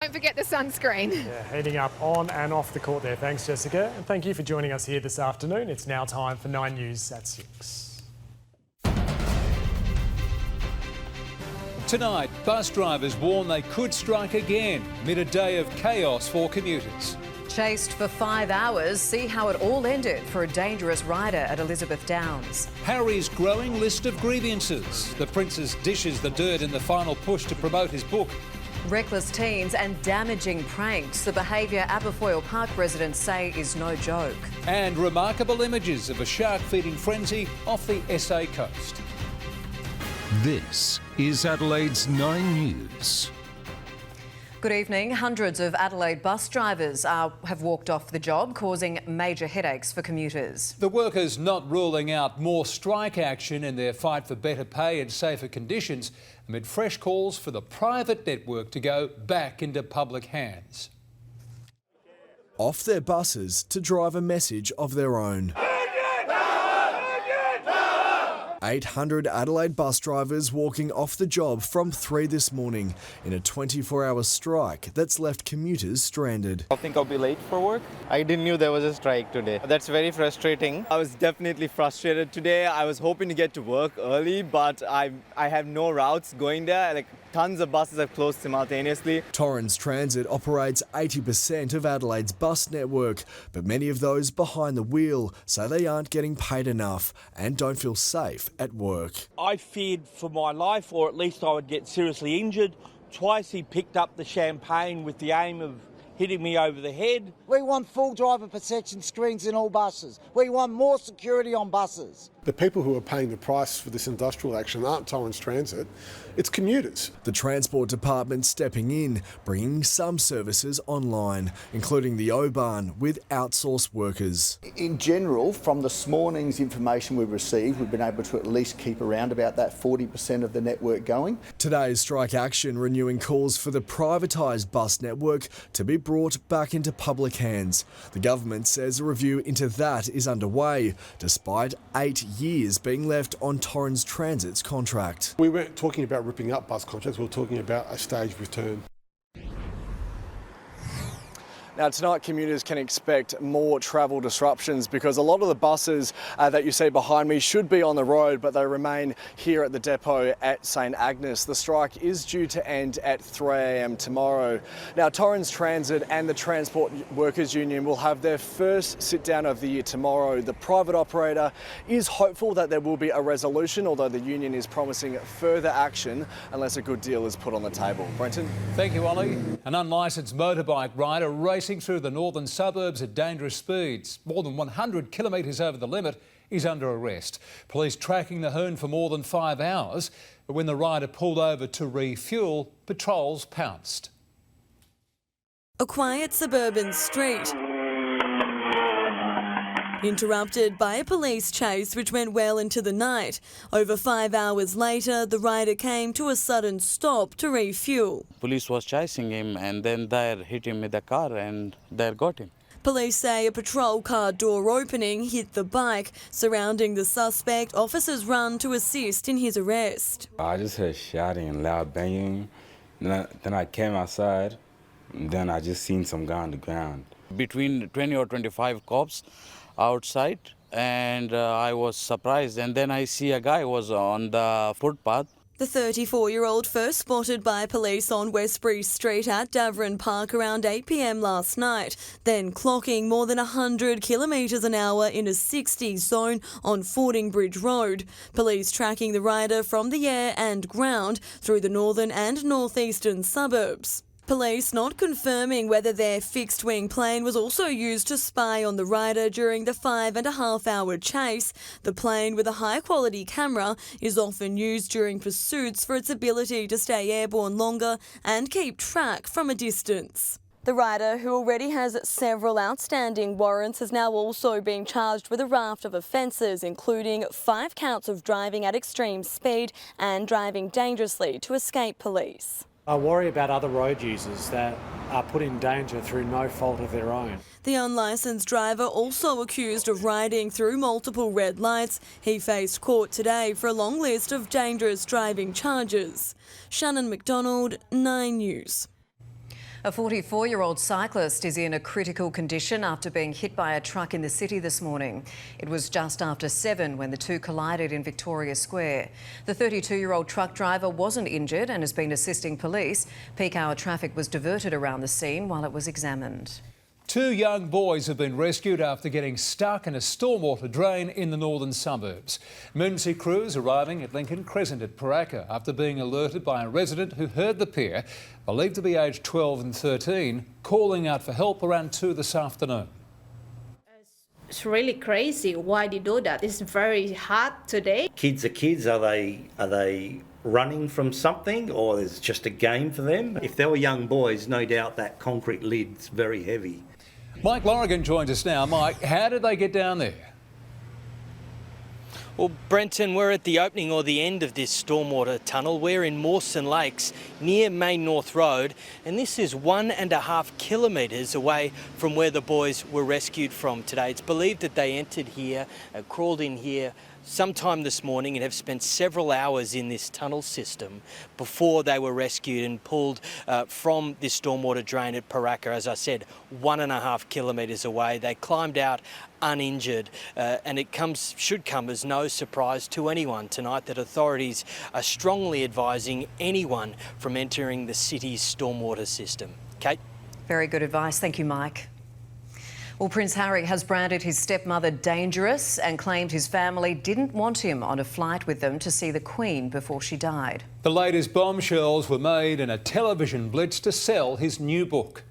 don't forget the sunscreen. Yeah, heating up on and off the court there. Thanks, Jessica. And thank you for joining us here this afternoon. It's now time for 9 News at 6. Tonight, bus drivers warn they could strike again amid a day of chaos for commuters. Chased for 5 hours, see how it all ended for a dangerous rider at Elizabeth Downs. Harry's growing list of grievances. The Princess dishes the dirt in the final push to promote his book. Reckless teens and damaging pranks. The behaviour Aberfoyle Park residents say is no joke. And remarkable images of a shark feeding frenzy off the SA coast. This is Adelaide's 9 News. Good evening. Hundreds of Adelaide bus drivers have walked off the job, causing major headaches for commuters. The workers not ruling out more strike action in their fight for better pay and safer conditions amid fresh calls for the private network to go back into public hands. Off their buses to drive a message of their own. 800 Adelaide bus drivers walking off the job from 3 this morning in a 24-hour strike that's left commuters stranded. I think I'll be late for work. I didn't know there was a strike today. That's very frustrating. I was definitely frustrated today. I was hoping to get to work early, but I have no routes going there. Like, tons of buses have closed simultaneously. Torrens Transit operates 80% of Adelaide's bus network, but many of those behind the wheel say they aren't getting paid enough and don't feel safe at work. I feared for my life, or at least I would get seriously injured. Twice he picked up the champagne with the aim of hitting me over the head. We want full driver protection screens in all buses. We want more security on buses. The people who are paying the price for this industrial action aren't Torrens Transit, it's commuters. The Transport Department stepping in, bringing some services online, including the O-Bahn with outsourced workers. In general, from this morning's information we've received, we've been able to at least keep around about that 40% of the network going. Today's strike action renewing calls for the privatised bus network to be brought back into public hands. The government says a review into that is underway, despite 8 years being left on Torrens Transit's contract. We weren't talking about ripping up bus contracts, we were talking about a staged return. Now tonight commuters can expect more travel disruptions because a lot of the buses that you see behind me should be on the road, but they remain here at the depot at St Agnes. The strike is due to end at 3 a.m. tomorrow. Now Torrens Transit and the Transport Workers Union will have their first sit down of the year tomorrow. The private operator is hopeful that there will be a resolution, although the union is promising further action unless a good deal is put on the table. Brenton? Thank you, Ollie. An unlicensed motorbike rider racing through the northern suburbs at dangerous speeds, more than 100 kilometres over the limit, is under arrest. Police tracking the hoon for more than 5 hours, but when the rider pulled over to refuel, patrols pounced. A quiet suburban street, interrupted by a police chase which went well into the night. Over 5 hours later, the rider came to a sudden stop to refuel. Police was chasing him and then they hit him with the car and they got him. Police say a patrol car door opening hit the bike. Surrounding the suspect, officers run to assist in his arrest. I just heard shouting and loud banging. Then I came outside and then I just seen some guy on the ground. Between 20 or 25 cops outside, and I was surprised, and then I see a guy was on the footpath. The 34-year-old first spotted by police on Westbury Street at Davern Park around 8 p.m. last night, then clocking more than 100 kilometres an hour in a 60 zone on Fordingbridge Road. Police tracking the rider from the air and ground through the northern and northeastern suburbs. Police not confirming whether their fixed-wing plane was also used to spy on the rider during the 5.5-hour chase. The plane with a high-quality camera is often used during pursuits for its ability to stay airborne longer and keep track from a distance. The rider, who already has several outstanding warrants, has now also been charged with a raft of offences, including 5 counts of driving at extreme speed and driving dangerously to escape police. I worry about other road users that are put in danger through no fault of their own. The unlicensed driver, also accused of riding through multiple red lights, he faced court today for a long list of dangerous driving charges. Shannon McDonald, 9 News. A 44-year-old cyclist is in a critical condition after being hit by a truck in the city this morning. It was just after 7 when the two collided in Victoria Square. The 32-year-old truck driver wasn't injured and has been assisting police. Peak hour traffic was diverted around the scene while it was examined. 2 young boys have been rescued after getting stuck in a stormwater drain in the northern suburbs. Emergency crews arriving at Lincoln Crescent at Paraka after being alerted by a resident who heard the pair, believed to be aged 12 and 13, calling out for help around 2 this afternoon. It's really crazy why they do that. It's very hard today. Kids are kids. Are they running from something, or is it just a game for them? If they were young boys, no doubt that concrete lid's very heavy. Mike Lorigan joins us now. Mike, how did they get down there? Well, Brenton, we're at the opening or the end of this stormwater tunnel. We're in Mawson Lakes near Main North Road, and this is 1.5 kilometres away from where the boys were rescued from today. It's believed that they entered here, crawled in here sometime this morning and have spent several hours in this tunnel system before they were rescued and pulled from this stormwater drain at Paraka, as I said, 1.5 kilometres away. They climbed out uninjured, and it should come as no surprise to anyone tonight that authorities are strongly advising anyone from entering the city's stormwater system. Kate? Very good advice. Thank you, Mike. Well, Prince Harry has branded his stepmother dangerous and claimed his family didn't want him on a flight with them to see the Queen before she died. The latest bombshells were made in a television blitz to sell his new book.